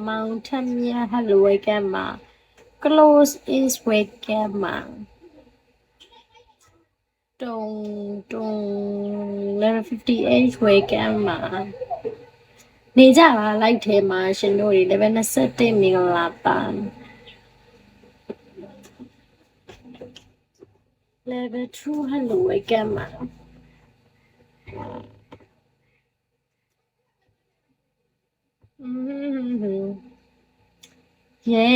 mountain မြ hello weekend မှာ close is weekend မှာတုံlevel 58 weekend မှာနေကြပါ like ထဲမှာရှင်တို့တွေ level 21မင်္ဂလာပါ level 2 hello weekend မှာယေ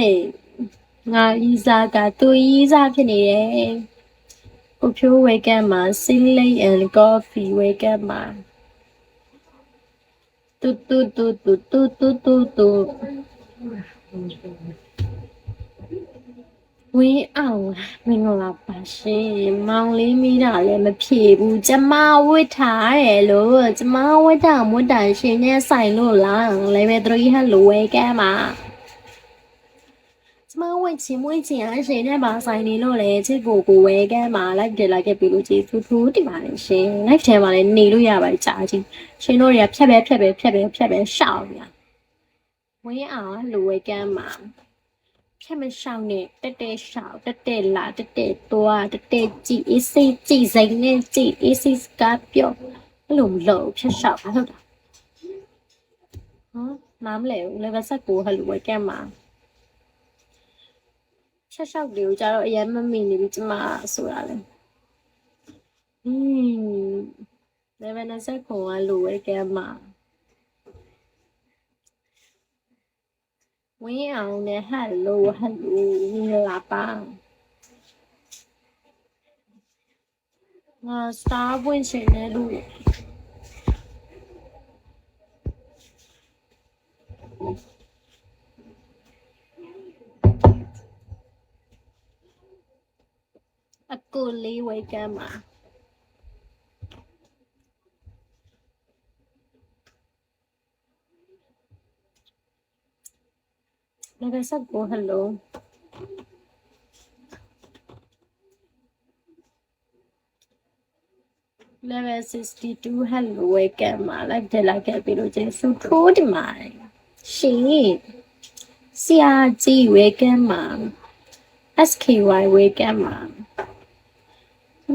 ငါဤစားကသူဤစားဖြစ်နေတယ်ကိုဖြိုး weekend မှာ Silly and Coffee weekend မှာတူဝင်းအောင်မင်္ဂလာပါရှင်မောင်လေးမိတာလည်းမဖြေဘူးကျမဝတ်ထားတယ်လို့ကျမဝတ်တာမွတ်တာရှင်နဲ့ဆိုင်လို့လား level 3 hello weekend မှာကျမဝတ်ချင်းအရှင်နဲ့ပါဆိုင်နေလို့လေချစ်ကို weekend မှာ live တက်လာခဲ့ပြီလို့ကျေးဇူးထိုးတင်ပါတယ်ရှင် live ထဲမှာလည်းနေလို့ရပါတယ်ကြာချင်းရှင်တို့တွေကဖြတ်ပဲရှောက်နေတာဝင်းအောင် hello weekend မှာဖြတ်မရှောက်နဲ့တက်ရှောက်တက်လာတက်သွားတက်ကြည့်အေးစိတ်ကြည့်စိတ်နဲ့ကြည့်အေးစိတ်ကပြောအဲ့လိုမလို့ဖြတ်ရှောက်ဟုတ်တာနားမလဲဘူး level 19 hello weekend မှာဖြတ်ရှောက်တွေကိုကြတော့အရင်မမိနေပြီကျမဆိုတာလေlevel 29 hello weekend မှာဝင်းအောင်နဲ့ hello မင်္ဂလာပါငါ star ပွင့်ရှင်တဲ့လူအကိုလေး weekend မှာlevel 19 hello level 62 hello weekend မှာ live တက်လာခဲ့ပြီလို့ကျေးဇူးထိုးတင်ပါတယ်ရှင်ဆရာကြီး weekend မှာ SKY weekend မှာ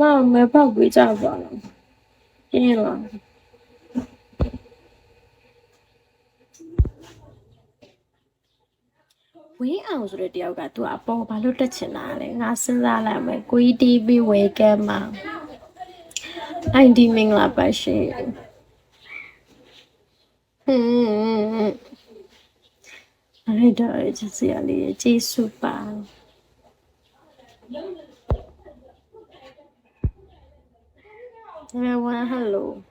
မမဖောက်ပေးကြပါလားပြင်းလားဝင်းအောင်ဆိုတဲ့တယောက်ကသူအပေါ်ဘာလို့တက်ချင်တာလဲငါစဉ်းစားလိုက်မယ်ကိုကြီး TV weekend မှာID မင်္ဂလာပါရှင်အဲ့ဒါချစ်စရာလေးကျေးဇူးပါLevel 1 hello